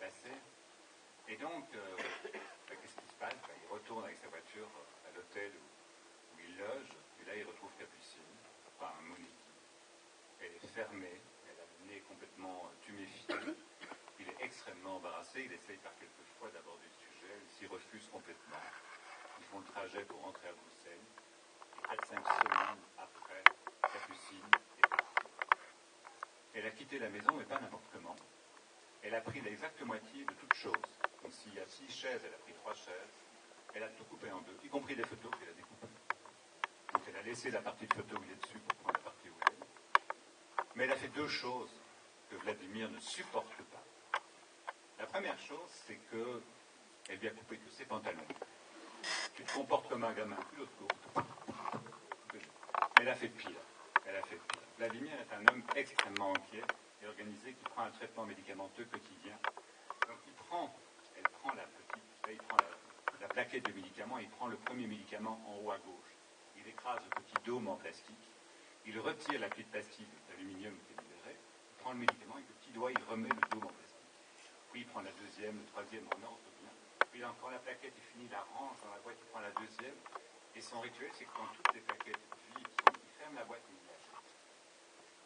passé. Et donc, qu'est-ce qui se passe? Il retourne avec sa voiture à l'hôtel où il loge, et là il retrouve Capucine, enfin Monique. Elle est fermée, elle a le nez complètement tuméfié, il est extrêmement embarrassé, il essaye par quelques fois d'aborder le sujet, il s'y refuse complètement. Ils font le trajet pour rentrer à Bruxelles, et 4-5 semaines après, Capucine est partie. Elle a quitté la maison, mais pas n'importe comment. Elle a pris l'exacte moitié de toutes choses. Donc s'il y a 6 chaises, elle a pris 3 chaises. Elle a tout coupé en deux, y compris des photos qu'elle a découpées. Donc elle a laissé la partie de photo où il est dessus pour prendre la partie où il est. Mais elle a fait 2 choses que Vladimir ne supporte pas. La première chose, c'est qu'elle lui a coupé tous ses pantalons. Tu te comportes comme un gamin, plus l'autre court. Mais elle a fait pire. Vladimir est un homme extrêmement inquiet et organisé qui prend un traitement médicamenteux quotidien. Donc elle prend la plaquette de médicaments, il prend le premier médicament en haut à gauche. Il écrase le petit dôme en plastique, il retire la clé de pastille d'aluminium qui est libérée, il prend le médicament, avec le petit doigt, il remet le dôme en plastique. Puis il prend la deuxième, le troisième en ordre bien. Puis il a encore la plaquette, il finit, il la range dans la boîte, il prend la deuxième. Et son rituel, c'est que quand toutes les plaquettes vides, il ferme la boîte et il la jette.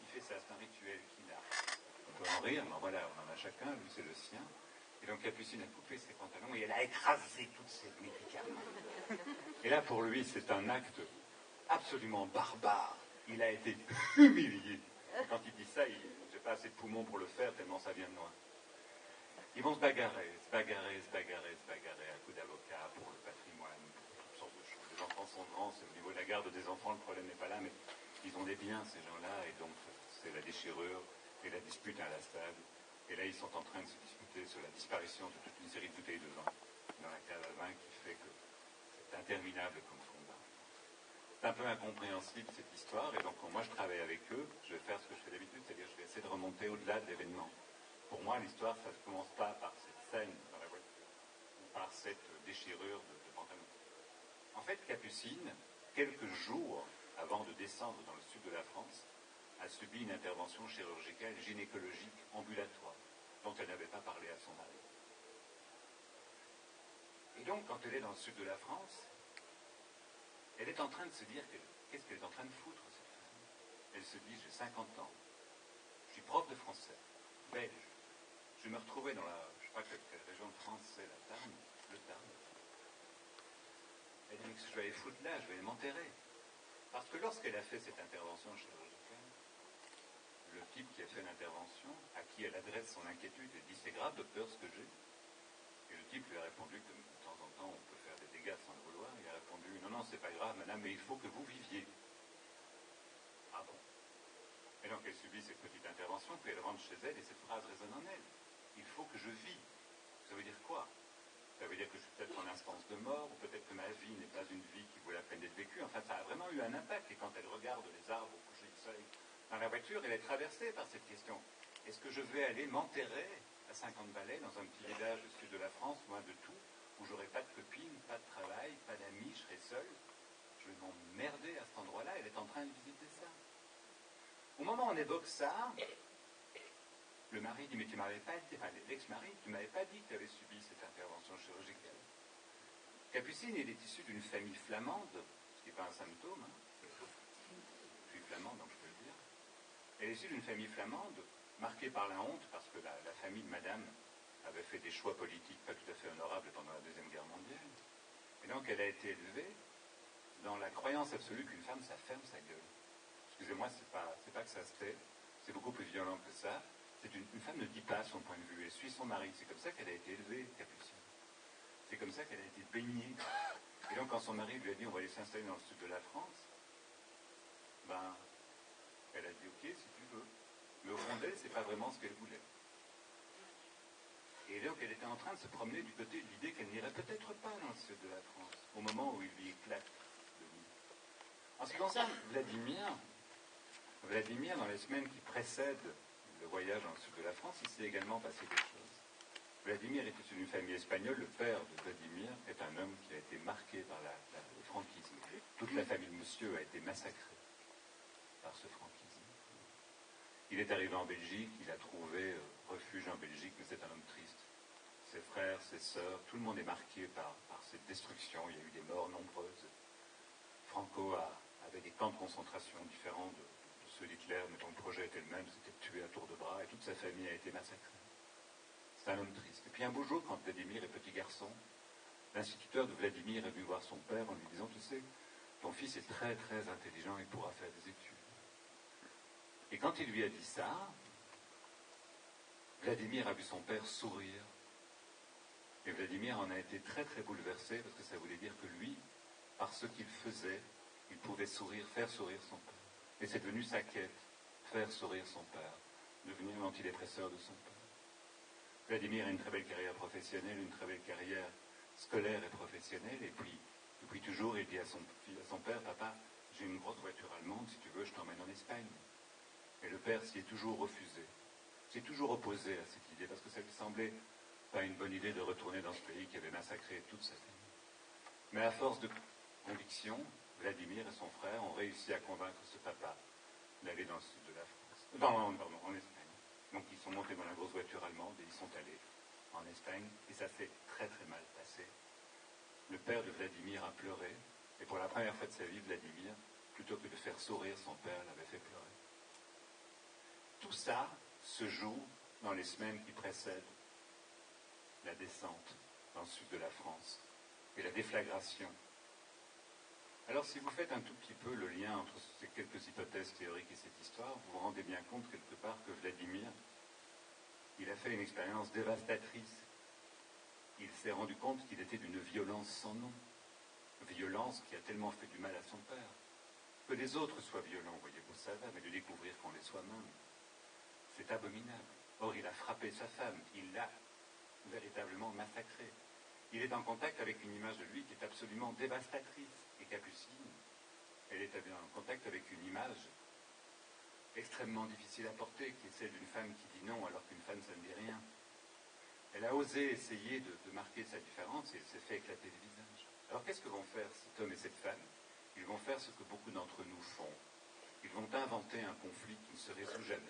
Il fait ça, c'est un rituel qu'il a. On peut en rire, mais voilà, on en a chacun, lui c'est le sien. Et donc Capucine a coupé ses pantalons et elle a écrasé tous ses médicaments. Et là, pour lui, c'est un acte absolument barbare. Il a été humilié. Et quand il dit ça, j'ai pas assez de poumons pour le faire, tellement ça vient de loin. Ils vont se bagarrer à coups d'avocat pour le patrimoine, pour toutes sortes de choses. Les enfants sont grands, c'est au niveau de la garde des enfants, le problème n'est pas là, mais ils ont des biens, ces gens-là, et donc c'est la déchirure et la dispute inlassable. Et là, ils sont en train de se disputer sur la disparition de toute une série de bouteilles de vin dans la cave à vin qui fait que c'est interminable comme combat. C'est un peu incompréhensible cette histoire, et donc quand moi je travaille avec eux, je vais faire ce que je fais d'habitude, c'est-à-dire je vais essayer de remonter au-delà de l'événement. Pour moi, l'histoire, ça ne commence pas par cette scène dans la voiture, ou par cette déchirure de pantalon. En fait, Capucine, quelques jours avant de descendre dans le sud de la France, a subi une intervention chirurgicale gynécologique ambulatoire, dont elle n'avait pas parlé à son mari. Et donc, quand elle est dans le sud de la France, elle est en train de se dire qu'est-ce qu'elle est en train de foutre, cette femme. Elle se dit, j'ai 50 ans, je suis prof de français, belge, je me retrouvais dans je crois que la région de France, c'est la Tarn, le Tarn. Elle dit, mais qu'est-ce que je vais aller foutre là, je vais m'enterrer. Parce que lorsqu'elle a fait cette intervention chirurgicale, le type qui a fait l'intervention, à qui elle adresse son inquiétude, elle dit, c'est grave, docteur, ce que j'ai. Et le type lui a répondu que de temps en temps, on peut faire des dégâts sans le vouloir. Il a répondu, non, c'est pas grave, madame, mais il faut que vous viviez. Ah bon? Et donc elle subit cette petite intervention, puis elle rentre chez elle, et cette phrase résonne en elle. Il faut que je vis. Ça veut dire quoi? Ça veut dire que je suis peut-être en instance de mort, ou peut-être que ma vie n'est pas une vie qui vaut la peine d'être vécue. Enfin, ça a vraiment eu un impact. Et quand elle regarde les arbres au coucher du soleil dans la voiture, elle est traversée par cette question. Est-ce que je vais aller m'enterrer à 50 balais dans un petit village au sud de la France, loin de tout, où j'aurai pas de copine, pas de travail, pas d'amis, je serai seule? Je vais m'emmerder à cet endroit-là. Elle est en train de visiter ça. Au moment où on évoque ça, le mari dit, mais tu m'avais pas dit, enfin l'ex-mari, tu m'avais pas dit que tu avais subi cette intervention chirurgicale. Capucine, il est issu d'une famille flamande, ce qui n'est pas un symptôme, hein. Je suis flamande, donc je peux le dire. Elle est issue d'une famille flamande, marquée par la honte, parce que la famille de madame avait fait des choix politiques pas tout à fait honorables pendant la Deuxième Guerre mondiale. Et donc elle a été élevée dans la croyance absolue qu'une femme, ça ferme sa gueule. Excusez-moi, c'est pas que ça se fait, c'est beaucoup plus violent que ça. Une femme ne dit pas son point de vue, elle suit son mari. C'est comme ça qu'elle a été élevée, Capucine. C'est comme ça qu'elle a été baignée. Et donc quand son mari lui a dit on va aller s'installer dans le sud de la France, ben, elle a dit ok si tu veux. Mais au fond d'elle, c'est pas vraiment ce qu'elle voulait. Et donc elle était en train de se promener du côté de l'idée qu'elle n'irait peut-être pas dans le sud de la France, au moment où il lui éclate de nuit. En ce qui concerne Vladimir, dans les semaines qui précèdent le voyage dans le sud de la France, il s'est également passé des choses. Vladimir est issu d'une famille espagnole. Le père de Vladimir est un homme qui a été marqué par le franquisme. Toute la famille de monsieur a été massacrée par ce franquisme. Il est arrivé en Belgique, il a trouvé refuge en Belgique, mais c'est un homme triste. ses frères, ses sœurs, tout le monde est marqué par cette destruction. Il y a eu des morts nombreuses. Franco avait des camps de concentration différents de ceux d'Hitler, mais dont le projet était le même, c'était de tuer à tour de bras, et toute sa famille a été massacrée. C'est un homme triste. Et puis un beau jour, quand Vladimir est petit garçon, l'instituteur de Vladimir est venu voir son père en lui disant, tu sais, ton fils est très très intelligent, il pourra faire des études. Et quand il lui a dit ça, Vladimir a vu son père sourire. Et Vladimir en a été très très bouleversé, parce que ça voulait dire que lui, par ce qu'il faisait, il pouvait sourire, faire sourire son père. Et c'est devenu sa quête, faire sourire son père, devenir l'antidépresseur de son père. Vladimir a une très belle carrière professionnelle, une très belle carrière scolaire et professionnelle, et puis, depuis toujours, il dit à son père, papa, j'ai une grosse voiture allemande, si tu veux, je t'emmène en Espagne. Et le père s'y est toujours refusé, s'est toujours opposé à cette idée, parce que ça lui semblait pas une bonne idée de retourner dans ce pays qui avait massacré toute sa famille. Mais à force de conviction, Vladimir et son frère ont réussi à convaincre ce papa d'aller dans le sud de la France, en Espagne. Donc ils sont montés dans la grosse voiture allemande et ils sont allés en Espagne, et ça s'est très très mal passé. Le père de Vladimir a pleuré, et pour la première fois de sa vie, Vladimir, plutôt que de faire sourire son père, l'avait fait pleurer. Tout ça se joue dans les semaines qui précèdent la descente dans le sud de la France et la déflagration. Alors si vous faites un tout petit peu le lien entre ces quelques hypothèses théoriques et cette histoire, vous vous rendez bien compte quelque part que Vladimir, il a fait une expérience dévastatrice. Il s'est rendu compte qu'il était d'une violence sans nom. Violence qui a tellement fait du mal à son père. Que les autres soient violents, voyez-vous, ça va, mais de découvrir qu'on les soit même, c'est abominable. Or, il a frappé sa femme, il l'a véritablement massacrée. Il est en contact avec une image de lui qui est absolument dévastatrice. Et Capucine, elle est en contact avec une image extrêmement difficile à porter, qui est celle d'une femme qui dit non alors qu'une femme ça ne dit rien. Elle a osé essayer de marquer sa différence et elle s'est fait éclater le visage. Alors qu'est-ce que vont faire cet homme et cette femme? Ils vont faire ce que beaucoup d'entre nous font. Ils vont inventer un conflit qui ne se résout jamais.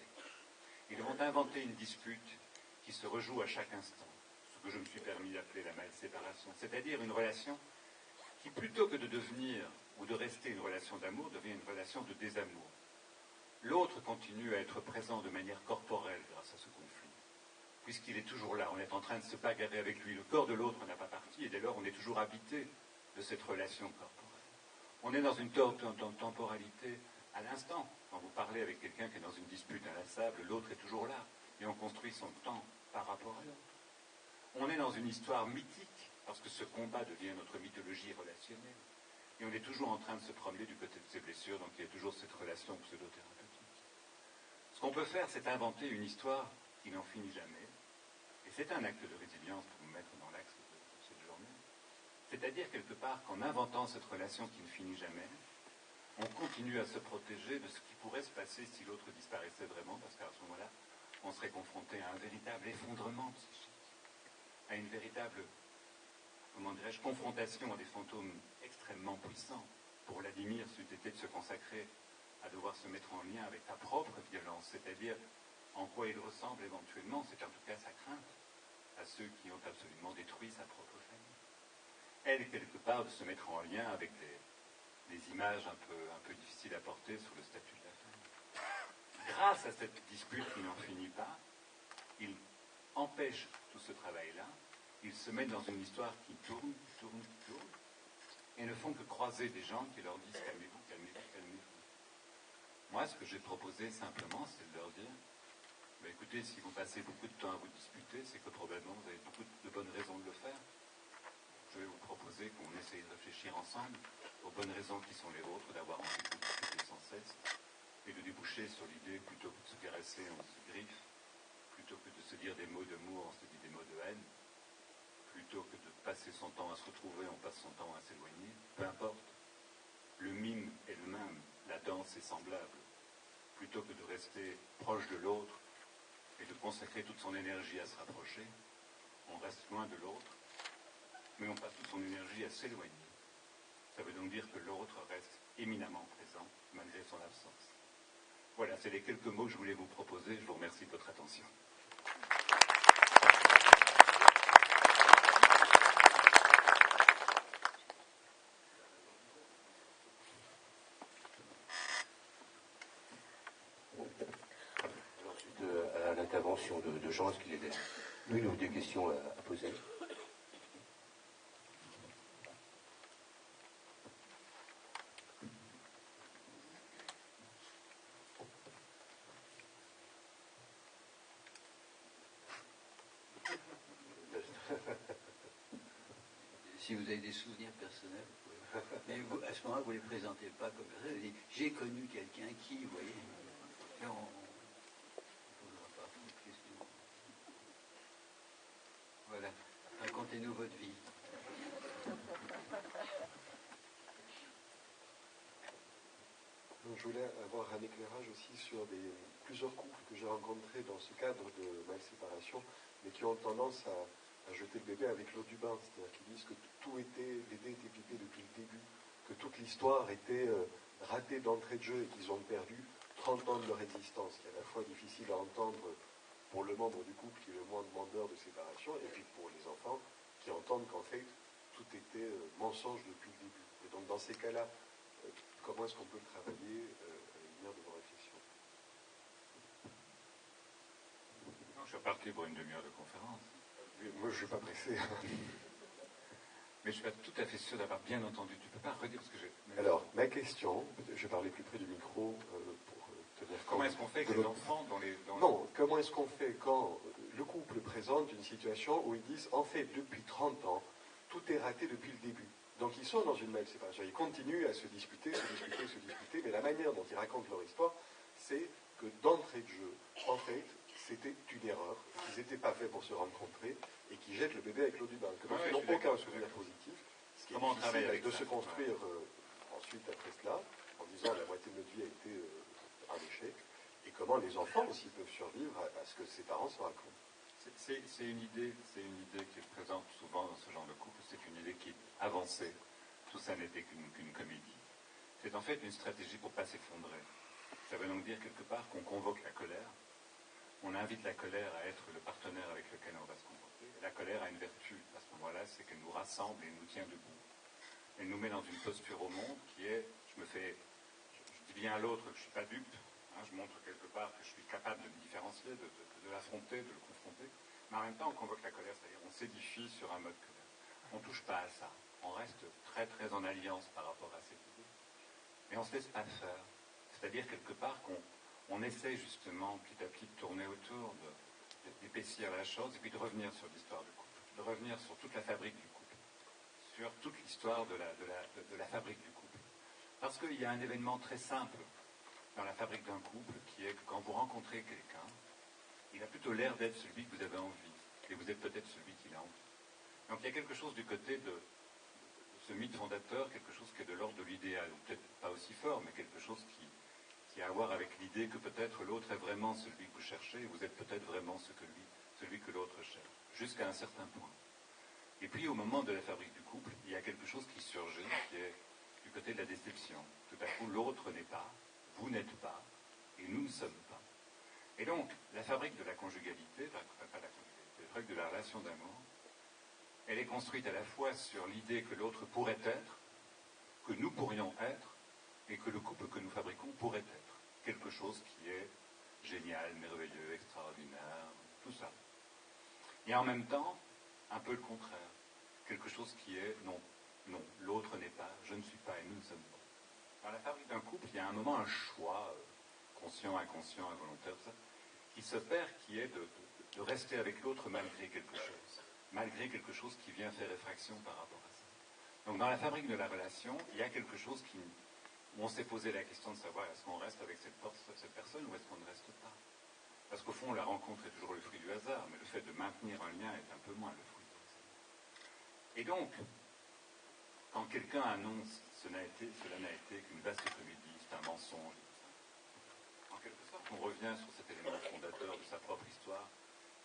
Ils vont inventer une dispute qui se rejoue à chaque instant, ce que je me suis permis d'appeler la mal-séparation, c'est-à-dire une relation qui, plutôt que de devenir ou de rester une relation d'amour, devient une relation de désamour. L'autre continue à être présent de manière corporelle grâce à ce conflit, puisqu'il est toujours là, on est en train de se bagarrer avec lui, le corps de l'autre n'a pas parti, et dès lors on est toujours habité de cette relation corporelle. On est dans une temporalité à l'instant. Quand vous parlez avec quelqu'un qui est dans une dispute inlassable, l'autre est toujours là, et on construit son temps par rapport à l'autre. On est dans une histoire mythique, parce que ce combat devient notre mythologie relationnelle. Et on est toujours en train de se promener du côté de ses blessures, donc il y a toujours cette relation pseudo-thérapeutique. Ce qu'on peut faire, c'est inventer une histoire qui n'en finit jamais. Et c'est un acte de résilience pour nous mettre dans l'axe de cette journée. C'est-à-dire, quelque part, qu'en inventant cette relation qui ne finit jamais, on continue à se protéger de ce qui pourrait se passer si l'autre disparaissait vraiment, parce qu'à ce moment-là, on serait confronté à un véritable effondrement psychique, à une véritable, comment dirais-je, confrontation à des fantômes extrêmement puissants. Pour Vladimir, c'eût été de se consacrer à devoir se mettre en lien avec sa propre violence, c'est-à-dire en quoi il ressemble éventuellement, c'est en tout cas sa crainte, à ceux qui ont absolument détruit sa propre famille. Elle, quelque part, de se mettre en lien avec des images un peu difficiles à porter sur le statut de la femme. Grâce à cette dispute qui n'en finit pas, il empêche tout ce travail-là, il se met dans une histoire qui tourne, et ne font que croiser des gens qui leur disent calmez-vous, calmez-vous, calmez-vous. Moi, ce que j'ai proposé simplement, c'est de leur dire écoutez, si vous passez beaucoup de temps à vous disputer, c'est que probablement vous avez beaucoup de bonnes raisons de le faire. Je vais vous proposer qu'on essaye de réfléchir ensemble aux bonnes raisons qui sont les vôtres, d'avoir envie de discuter sans cesse, et de déboucher sur l'idée, plutôt que de se caresser, on se griffe, plutôt que de se dire des mots d'amour, on se dit des mots de haine, plutôt que de passer son temps à se retrouver, on passe son temps à s'éloigner, peu importe. Le mime est le même, la danse est semblable. Plutôt que de rester proche de l'autre et de consacrer toute son énergie à se rapprocher, on reste loin de l'autre, mais on passe toute son énergie à s'éloigner. Ça veut donc dire que l'autre reste éminemment présent, malgré son absence. Voilà, c'est les quelques mots que je voulais vous proposer. Je vous remercie de votre attention. interventions de gens. Est-ce qu'il y a une ou des questions à poser? Si vous avez des souvenirs personnels, mais vous, à ce moment-là, vous ne les présentez pas comme ça. Vous dites, j'ai connu quelqu'un qui, vous voyez, là, on ne posera pas de questions. Voilà, racontez-nous votre vie. Je voulais avoir un éclairage aussi sur plusieurs couples que j'ai rencontrés dans ce cadre de ma séparation, mais qui ont tendance à jeter le bébé avec l'eau du bain. C'est-à-dire qu'ils disent que l'idée était pipée depuis le début, que toute l'histoire était ratée d'entrée de jeu et qu'ils ont perdu 30 ans de leur existence, qui est à la fois difficile à entendre pour le membre du couple qui est le moins demandeur de séparation, et puis pour les enfants qui entendent qu'en fait tout était mensonge depuis le début. Et donc dans ces cas-là, comment est-ce qu'on peut le travailler à la lumière de vos réflexions? Non, je suis parti pour une demi-heure de conférence. Moi, je ne suis pas pressé. Mais je suis pas tout à fait sûr d'avoir bien entendu. Tu ne peux pas redire ce que j'ai... Alors, ma question, je vais parler plus près du micro pour tenir compte... Comment est-ce qu'on fait avec les enfants Non, comment est-ce qu'on fait quand le couple présente une situation où ils disent, en fait, depuis 30 ans, tout est raté depuis le début. Donc ils sont dans une mal séparation. Ils continuent à se disputer, mais la manière dont ils racontent leur histoire, c'est que d'entrée de jeu, en fait, c'était une erreur, qu'ils n'étaient pas faits pour se rencontrer, et qu'ils jettent le bébé avec l'eau du bain. Que donc ils n'ont aucun souvenir positif, ce qui est difficile de se construire ensuite après cela, en disant la moitié de notre vie a été un échec, et comment les enfants aussi peuvent survivre à ce que ses parents se racontent. C'est une idée qui est présente souvent dans ce genre de couple, c'est une idée qui est avancée. Tout ça n'était qu'une comédie. C'est en fait une stratégie pour ne pas s'effondrer. Ça veut donc dire quelque part qu'on convoque la colère, on invite la colère à être le partenaire avec lequel on va se comporter. La colère a une vertu à ce moment-là, c'est qu'elle nous rassemble et nous tient debout. Elle nous met dans une posture au monde qui est, je dis bien à l'autre que je ne suis pas dupe, je montre quelque part que je suis capable de me différencier, de l'affronter, de le confronter, mais en même temps on convoque la colère, c'est-à-dire on s'édifie sur un mode colère. On ne touche pas à ça, on reste très très en alliance par rapport à cette idée, mais on ne se laisse pas faire, c'est-à-dire quelque part qu'on essaie justement petit à petit de tourner autour, d'épaissir la chose et puis de revenir sur l'histoire du couple, de revenir sur toute la fabrique du couple, sur toute l'histoire de la fabrique du couple. Parce qu'il y a un événement très simple dans la fabrique d'un couple, qui est que quand vous rencontrez quelqu'un, il a plutôt l'air d'être celui que vous avez envie, et vous êtes peut-être celui qu'il a envie. Donc il y a quelque chose du côté de ce mythe fondateur, quelque chose qui est de l'ordre de l'idéal, ou peut-être pas aussi fort, mais quelque chose qui a à voir avec l'idée que peut-être l'autre est vraiment celui que vous cherchez, et vous êtes peut-être vraiment celui que l'autre cherche, jusqu'à un certain point. Et puis au moment de la fabrique du couple, il y a quelque chose qui surgit, qui est du côté de la déception. Tout à coup, l'autre n'est pas, vous n'êtes pas, et nous ne sommes pas. Et donc, la fabrique de la conjugalité, pas la conjugalité, la fabrique de la relation d'amour, elle est construite à la fois sur l'idée que l'autre pourrait être, que nous pourrions être, et que le couple que nous fabriquons pourrait être. Quelque chose qui est génial, merveilleux, extraordinaire, tout ça. Et en même temps, un peu le contraire. Quelque chose qui est non, l'autre n'est pas, je ne suis pas, et nous ne sommes pas. Dans la fabrique d'un couple, il y a un moment un choix, conscient, inconscient, involontaire, tout ça, qui s'opère, qui est de rester avec l'autre malgré quelque chose qui vient faire effraction par rapport à ça. Donc dans la fabrique de la relation, il y a quelque chose où on s'est posé la question de savoir est-ce qu'on reste avec cette personne ou est-ce qu'on ne reste pas. Parce qu'au fond, la rencontre est toujours le fruit du hasard, mais le fait de maintenir un lien est un peu moins le fruit du hasard. Et donc, quand quelqu'un annonce cela n'a été qu'une vaste comédie, c'est un mensonge, en quelque sorte, on revient sur cet élément fondateur de sa propre histoire.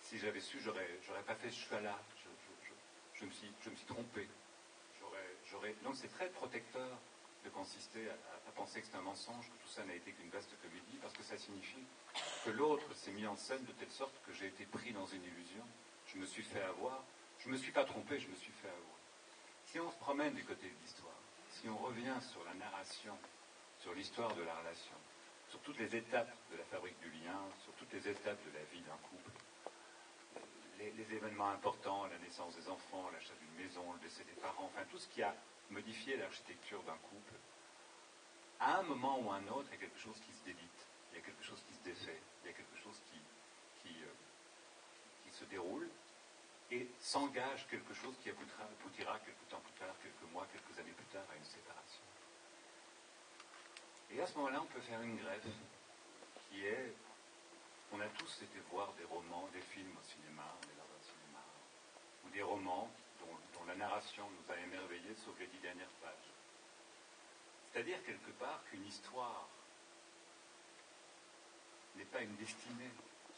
Si j'avais su, j'aurais pas fait ce choix-là. Je me suis trompé. Donc c'est très protecteur de consister à penser que c'est un mensonge, que tout ça n'a été qu'une vaste comédie, parce que ça signifie que l'autre s'est mis en scène de telle sorte que j'ai été pris dans une illusion. Je me suis fait avoir. Je ne me suis pas trompé, je me suis fait avoir. Si on se promène du côté de l'histoire, si on revient sur la narration, sur l'histoire de la relation, sur toutes les étapes de la fabrique du lien, sur toutes les étapes de la vie d'un couple. Les événements importants, la naissance des enfants, l'achat d'une maison, le décès des parents, enfin tout ce qui a modifié l'architecture d'un couple, à un moment ou à un autre, il y a quelque chose qui se délite, il y a quelque chose qui se défait, il y a quelque chose qui se déroule et s'engage quelque chose qui aboutira quelques temps plus tard, quelques mois, quelques années plus tard à une séparation. Et à ce moment-là, on peut faire une greffe qui est... On a tous été voir des romans, des films au cinéma, on est dans un cinéma, ou des romans dont la narration nous a émerveillés sauf les 10 dernières pages. C'est-à-dire quelque part qu'une histoire n'est pas une destinée.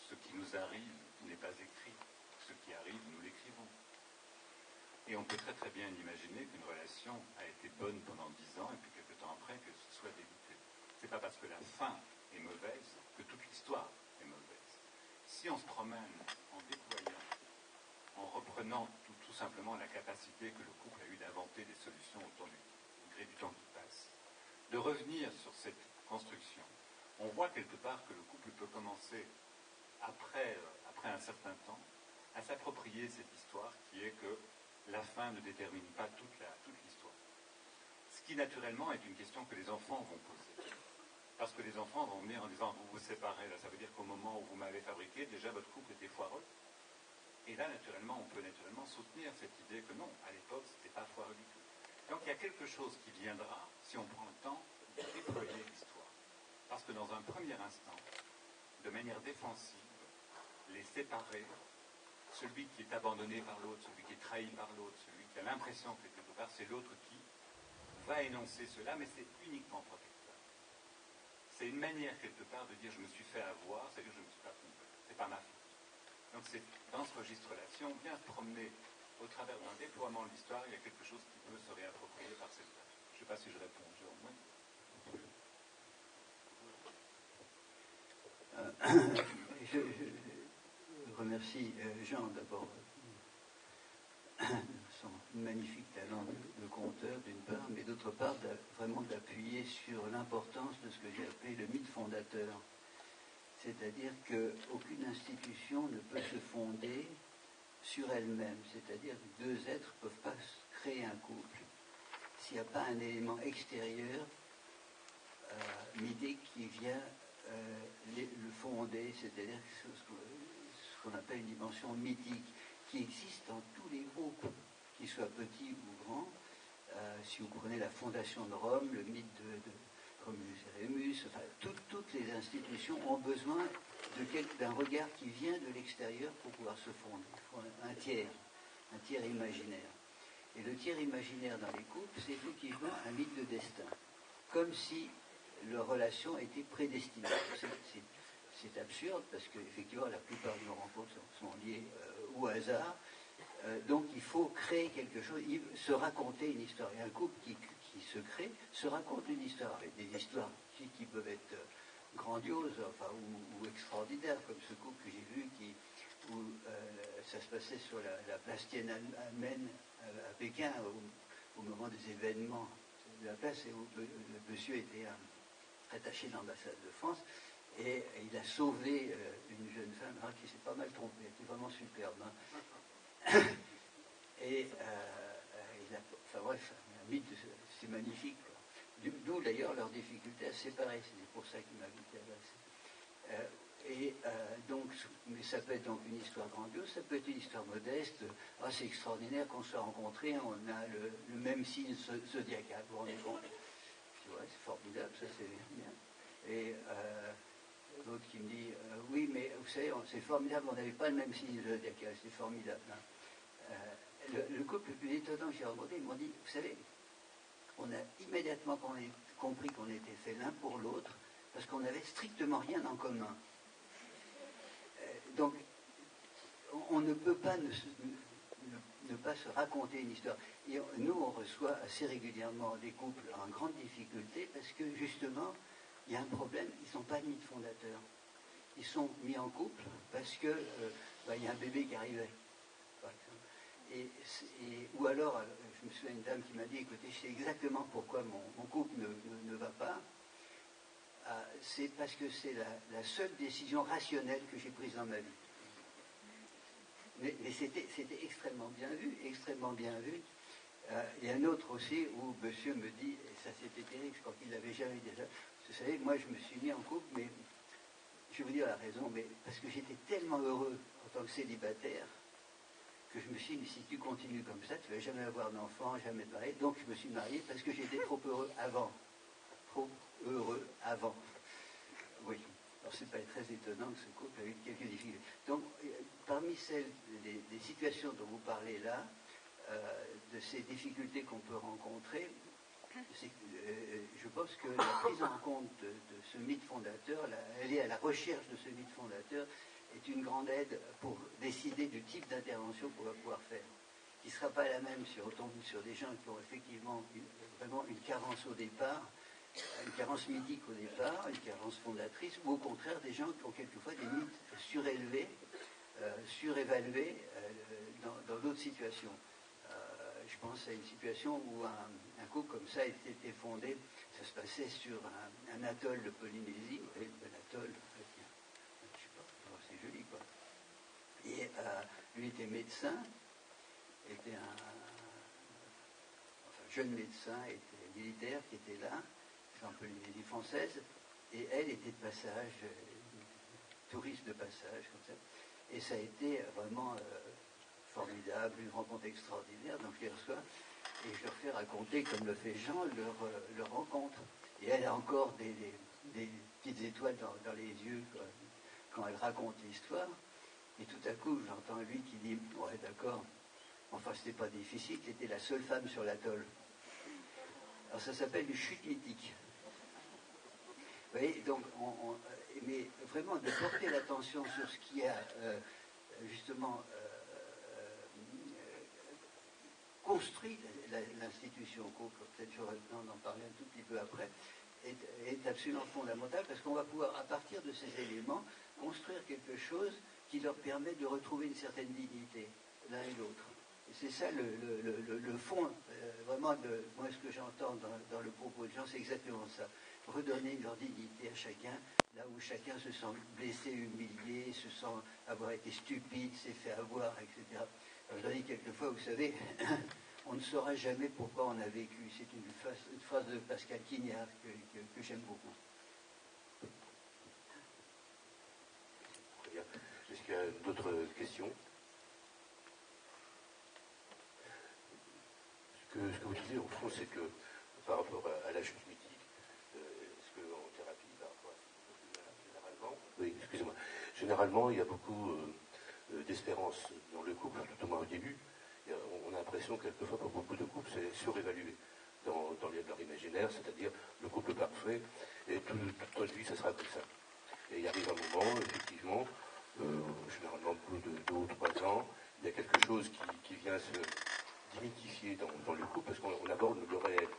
Ce qui nous arrive n'est pas écrit. Ce qui arrive, nous l'écrivons. Et on peut très très bien imaginer qu'une relation a été bonne pendant 10 ans et puis quelques temps après que ce soit dégoûté. C'est pas parce que la fin est mauvaise que toute l'histoire est mauvaise. Si on se promène en déployant, en reprenant tout simplement la capacité que le couple a eu d'inventer des solutions au gré du temps qui passe, de revenir sur cette construction, on voit quelque part que le couple peut commencer, après un certain temps, à s'approprier cette histoire qui est que la fin ne détermine pas toute l'histoire. Ce qui naturellement est une question que les enfants vont poser. Parce que les enfants vont venir en disant vous vous séparez, là, ça veut dire qu'au moment où vous m'avez fabriqué, déjà votre couple était foireux. Et là, naturellement, on peut naturellement soutenir cette idée que non, à l'époque, c'était pas foireux du tout. Donc il y a quelque chose qui viendra si on prend le temps de déployer l'histoire. Parce que dans un premier instant, de manière défensive, les séparer, celui qui est abandonné par l'autre, celui qui est trahi par l'autre, celui qui a l'impression que quelque part c'est l'autre qui va énoncer cela, mais c'est uniquement protecteur. C'est une manière quelque part de dire je me suis fait avoir, c'est-à-dire je ne me suis pas trompé, c'est pas ma faute. Donc c'est dans ce registre-là, si on vient se promener au travers d'un déploiement de l'histoire, il y a quelque chose qui peut se réapproprier par cette page. Je ne sais pas si je réponds, Jérôme. Je remercie Jean d'abord son magnifique talent de conteur d'une part, mais d'autre part vraiment d'appuyer sur l'importance de ce que j'ai appelé le mythe fondateur. C'est-à-dire qu'aucune institution ne peut se fonder sur elle-même. C'est-à-dire que deux êtres ne peuvent pas créer un couple s'il n'y a pas un élément extérieur, mythique, qui vient le fonder, c'est-à-dire ce qu'on appelle une dimension mythique, qui existe dans tous les groupes, qu'ils soient petits ou grands. Si vous prenez la fondation de Rome, le mythe de Romulus et Rémus, enfin, toutes les institutions ont besoin d'un regard qui vient de l'extérieur pour pouvoir se fonder. Il faut un tiers imaginaire. Et le tiers imaginaire dans les couples, c'est effectivement un mythe de destin. Comme si leur relation était prédestinée. C'est absurde parce qu'effectivement la plupart de nos rencontres sont liées au hasard. Donc il faut créer quelque chose, se raconter une histoire. Et un couple qui se crée se raconte une histoire, avec des histoires qui peuvent être grandioses, enfin, ou extraordinaires, comme ce couple que j'ai vu où ça se passait sur la place Tiananmen à Pékin au moment des événements de la place, et où le monsieur était attaché à l'ambassade de France, et il a sauvé une jeune femme qui s'est pas mal trompée, elle était vraiment superbe. Hein. Et enfin bref, un mythe, c'est magnifique. D'où d'ailleurs leur difficulté à se séparer, c'est pour ça qu'il m'a invité à passer. Donc, mais ça peut être donc une histoire grandiose, ça peut être une histoire modeste. Ah, c'est extraordinaire qu'on soit rencontrés, on a le même signe zodiacal, vous vous rendez compte? Ouais, c'est formidable, ça c'est bien. Et l'autre qui me dit oui, mais vous savez, c'est formidable, on n'avait pas le même signe zodiacal, c'est formidable. Hein. Le couple le plus étonnant que j'ai rencontré, ils m'ont dit, vous savez, on a immédiatement compris qu'on était fait l'un pour l'autre, parce qu'on n'avait strictement rien en commun. Donc, on ne peut pas ne pas se raconter une histoire. Et nous, on reçoit assez régulièrement des couples en grande difficulté parce que, justement, il y a un problème, ils ne sont pas mis de fondateurs. Ils sont mis en couple parce que il y a un bébé qui arrivait, par exemple. Ou alors, je me souviens d'une dame qui m'a dit, écoutez, je sais exactement pourquoi mon couple ne va pas. c'est parce que c'est la seule décision rationnelle que j'ai prise dans ma vie. Mais c'était extrêmement bien vu, extrêmement bien vu. Il y a un autre aussi où monsieur me dit, et ça c'était terrible, je crois qu'il l'avait jamais déjà, vous savez, moi je me suis mis en couple, mais je vais vous dire la raison, mais parce que j'étais tellement heureux en tant que célibataire, que je me suis dit, mais si tu continues comme ça, tu ne vas jamais avoir d'enfant, jamais de mariage. Donc je me suis marié parce que j'étais trop heureux avant. Trop heureux avant. Oui. Alors c'est pas très étonnant que ce couple a eu quelques difficultés. Donc, parmi celles des situations dont vous parlez là, de ces difficultés qu'on peut rencontrer, je pense que la prise en compte de ce mythe fondateur, aller à la recherche de ce mythe fondateur, est une grande aide pour décider du type d'intervention qu'on va pouvoir faire, qui ne sera pas la même si on tombe sur des gens qui ont effectivement vraiment une carence au départ, une carence mythique au départ, une carence fondatrice, ou au contraire des gens qui ont quelquefois des mythes surélevés, surévalués dans d'autres situations. Je pense à une situation où un couple comme ça était fondé, ça se passait sur un atoll de Polynésie, vous voyez, un atoll, je sais pas, c'est joli quoi. Et lui était médecin, était un jeune médecin, était militaire qui était là, en Polynésie française, et elle était de passage, touriste de passage, comme ça. Et ça a été vraiment formidable, une rencontre extraordinaire. Donc je les reçois et je leur fais raconter, comme le fait Jean, leur rencontre. Et elle a encore des petites étoiles dans les yeux quand elle raconte l'histoire. Et tout à coup, j'entends lui qui dit « Ouais, d'accord, enfin, c'était pas difficile, tu étais la seule femme sur l'atoll. » Alors ça s'appelle une chute mythique. Vous voyez, donc, mais vraiment de porter l'attention sur ce qui a justement construit l'institution, peut-être j'aurai le temps d'en parler un tout petit peu après, est absolument fondamental parce qu'on va pouvoir, à partir de ces éléments, construire quelque chose qui leur permet de retrouver une certaine dignité, l'un et l'autre. Et c'est ça le fond, vraiment, de moi, ce que j'entends dans le propos de Jean, c'est exactement ça. Redonner leur dignité à chacun, là où chacun se sent blessé, humilié, se sent avoir été stupide, s'est fait avoir, etc. Alors, je dis quelquefois, vous savez, on ne saura jamais pourquoi on a vécu. C'est une phrase de Pascal Quignard que j'aime beaucoup. Très bien. Est-ce qu'il y a d'autres questions? Ce que vous disiez, au fond, c'est que par rapport à la chute mythique, est-ce qu'en thérapie, par rapport à généralement, oui, excusez-moi, généralement, il y a beaucoup d'espérance dans le couple, tout au moins au début. On a l'impression, quelquefois, pour beaucoup de couples, c'est surévalué dans leur imaginaire, c'est-à-dire le couple parfait, et toute notre vie, ça sera comme ça. Et il arrive un moment, effectivement, généralement au bout de 2 ou 3 ans, il y a quelque chose qui vient se démythifier dans le couple, parce qu'on aborde le réel.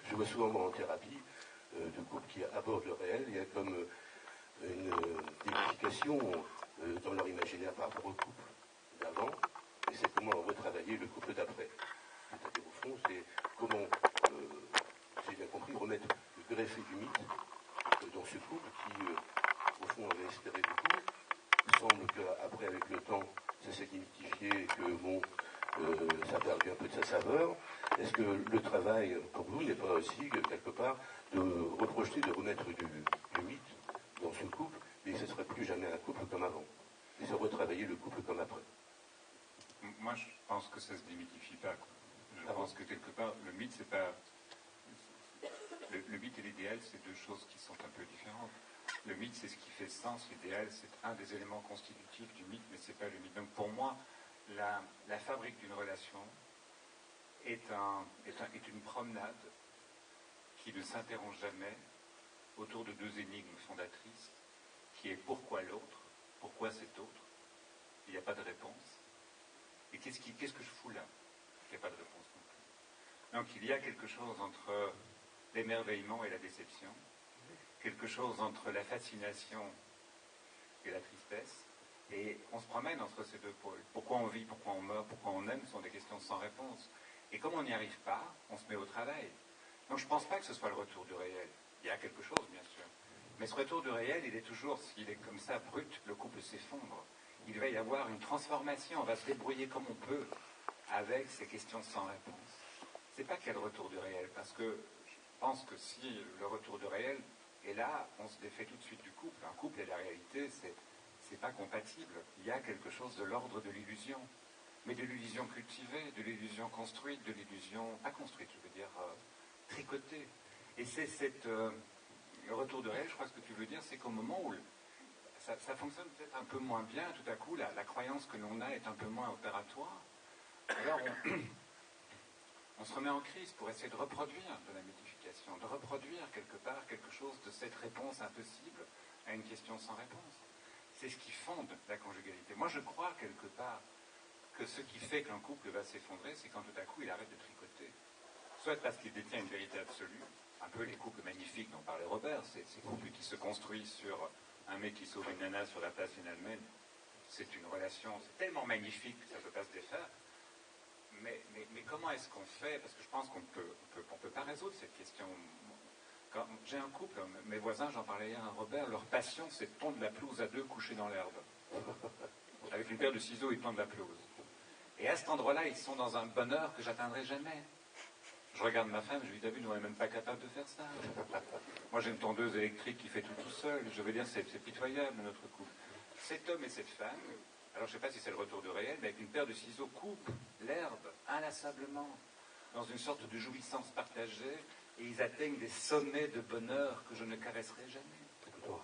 Je vois souvent en thérapie de couples qui abordent le réel, il y a comme une démystification dans leur imaginaire par rapport au couple d'avant, et c'est comment retravailler le couple d'après. C'est-à-dire, au fond, c'est comment, si j'ai bien compris, remettre le greffé du mythe dans ce couple qui, au fond, avait espéré beaucoup. Il semble qu'après, avec le temps, ça s'est démystifié et que, bon, ça a perdu un peu de sa saveur. Est-ce que le travail, pour vous, n'est pas aussi, quelque part, de reprojeter, de remettre du mythe dans ce couple, mais ce ne serait plus jamais un couple comme avant, et se retravailler le couple comme après? Moi, je pense que ça ne se démythifie pas. Je pense que quelque part, le mythe, c'est pas... Le mythe et l'idéal, c'est deux choses qui sont un peu différentes. Le mythe, c'est ce qui fait sens. L'idéal, c'est un des éléments constitutifs du mythe, mais ce n'est pas le mythe. Donc pour moi, la fabrique d'une relation est une promenade qui ne s'interrompt jamais autour de deux énigmes fondatrices, qui est pourquoi l'autre, pourquoi cet autre. Il n'y a pas de réponse. Et qu'est-ce que je fous là? Il n'y a pas de réponse non plus. Donc il y a quelque chose entre l'émerveillement et la déception, quelque chose entre la fascination et la tristesse, et on se promène entre ces deux pôles. Pourquoi on vit, pourquoi on meurt, pourquoi on aime, sont des questions sans réponse. Et comme on n'y arrive pas, on se met au travail. Donc je ne pense pas que ce soit le retour du réel. Il y a quelque chose, bien sûr. Mais ce retour du réel, il est toujours, s'il est comme ça, brut, le couple s'effondre. Il va y avoir une transformation, on va se débrouiller comme on peut avec ces questions sans réponse. C'est pas qu'il y a le retour du réel, parce que je pense que si le retour du réel est là, on se défait tout de suite du couple. Un couple et la réalité, c'est pas compatible. Il y a quelque chose de l'ordre de l'illusion, mais de l'illusion cultivée, de l'illusion construite, de l'illusion pas construite, je veux dire tricotée. Et c'est le retour de réel, je crois que ce que tu veux dire, c'est qu'au moment où ça fonctionne peut-être un peu moins bien, tout à coup, la croyance que l'on a est un peu moins opératoire. Alors on se remet en crise pour essayer de reproduire de la mythification, de reproduire quelque part quelque chose de cette réponse impossible à une question sans réponse. C'est ce qui fonde la conjugalité. Moi, je crois quelque part que ce qui fait qu'un couple va s'effondrer, c'est quand tout à coup il arrête de tricoter. Soit parce qu'il détient une vérité absolue, un peu les couples magnifiques dont parlait Robert, ces couples qui se construisent sur un mec qui sauve une nana sur la place d'une c'est une relation, c'est tellement magnifique que ça ne peut pas se défaire. Mais comment est-ce qu'on fait? Parce que je pense qu'on peut pas résoudre cette question. Quand j'ai un couple, mes voisins, j'en parlais hier à Robert, leur passion, c'est de tondre la pelouse à deux couchés dans l'herbe. Avec une paire de ciseaux, ils tondent la pelouse. Et à cet endroit-là, ils sont dans un bonheur que j'atteindrai jamais. Je regarde ma femme, je lui dis, t'as vu, nous, on n'est même pas capable de faire ça. Moi, j'ai une tondeuse électrique qui fait tout seul. Je veux dire, c'est pitoyable, notre couple. Cet homme et cette femme, alors je ne sais pas si c'est le retour du réel, mais avec une paire de ciseaux, coupent l'herbe inlassablement, dans une sorte de jouissance partagée, et ils atteignent des sommets de bonheur que je ne caresserai jamais.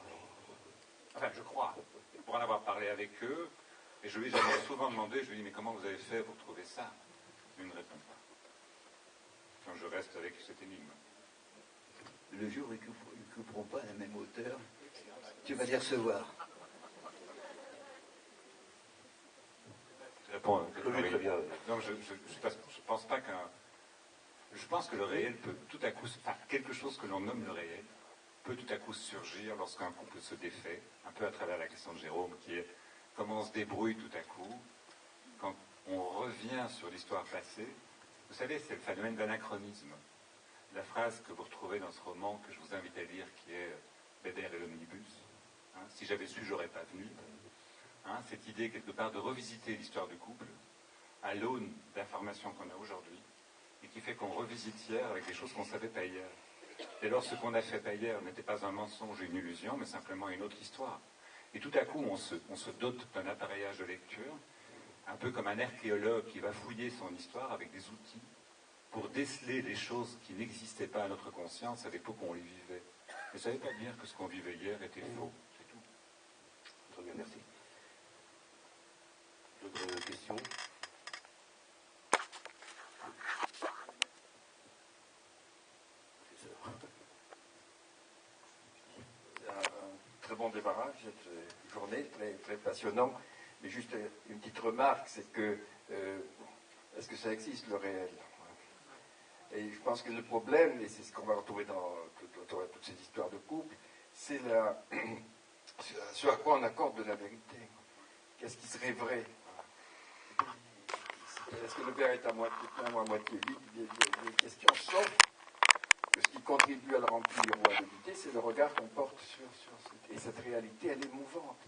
Enfin, je crois, pour en avoir parlé avec eux, et je lui ai souvent demandé, je lui ai dit, mais comment vous avez fait pour trouver ça? Il ne répond pas. Quand je reste avec cette énigme. Le jour où ils ne couperont pas à la même hauteur, tu vas les recevoir. Je réponds. Oui, très bien. Donc je pense pas qu'un. Je pense que le réel peut tout à coup, enfin quelque chose que l'on nomme le réel, peut tout à coup surgir lorsqu'un couple se défait, un peu à travers la question de Jérôme, qui est comment on se débrouille tout à coup, quand on revient sur l'histoire passée. Vous savez, c'est le phénomène d'anachronisme. La phrase que vous retrouvez dans ce roman que je vous invite à lire, qui est Bébert et l'omnibus. Hein, si j'avais su, j'aurais pas venu. Hein, cette idée, quelque part, de revisiter l'histoire du couple à l'aune d'informations qu'on a aujourd'hui et qui fait qu'on revisite hier avec des choses qu'on ne savait pas hier. Et alors, ce qu'on n'a fait pas hier n'était pas un mensonge et une illusion, mais simplement une autre histoire. Et tout à coup, on se dote d'un appareillage de lecture, un peu comme un archéologue qui va fouiller son histoire avec des outils pour déceler les choses qui n'existaient pas à notre conscience à l'époque où on les vivait. Mais ça ne veut pas dire que ce qu'on vivait hier était faux, c'est tout. Très bien, merci. D'autres questions? C'est un très bon démarrage, cette journée, très, très passionnant. Mais juste une petite remarque, c'est que est-ce que ça existe le réel? Et je pense que le problème, et c'est ce qu'on va retrouver dans toutes ces histoires de couple, c'est ce à quoi on accorde de la vérité. Qu'est-ce qui serait vrai? Est-ce que le verre est à moitié plein ou à moitié vide? Les questions sont que ce qui contribue à le remplir ou à l'éviter, c'est le regard qu'on porte sur et cette réalité, elle est mouvante,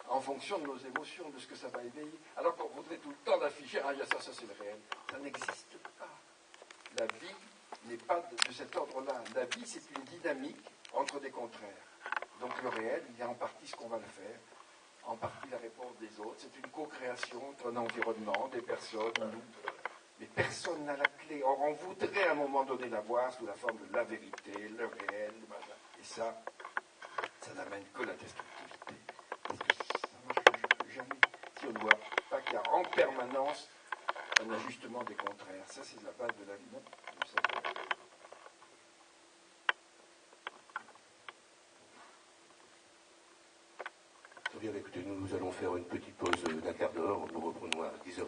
en fonction de nos émotions, de ce que ça va éveiller. Alors qu'on voudrait tout le temps l'afficher, ah, il y a ça c'est le réel. Ça n'existe pas. La vie n'est pas de cet ordre-là. La vie, c'est une dynamique entre des contraires. Donc le réel, il y a en partie ce qu'on va le faire, en partie la réponse des autres. C'est une co-création entre un environnement, des personnes, nous. Mais personne n'a la clé. Or, on voudrait à un moment donné l'avoir sous la forme de la vérité, le réel, machin. Et ça n'amène que la destructivité. Parce que ça ne marche jamais. Si on ne voit pas qu'il y a en permanence un ajustement des contraires. Ça, c'est la base de la vie, non? Très bien, écoutez, nous allons faire une petite pause d'un quart d'heure. Nous reprenons à 10h30.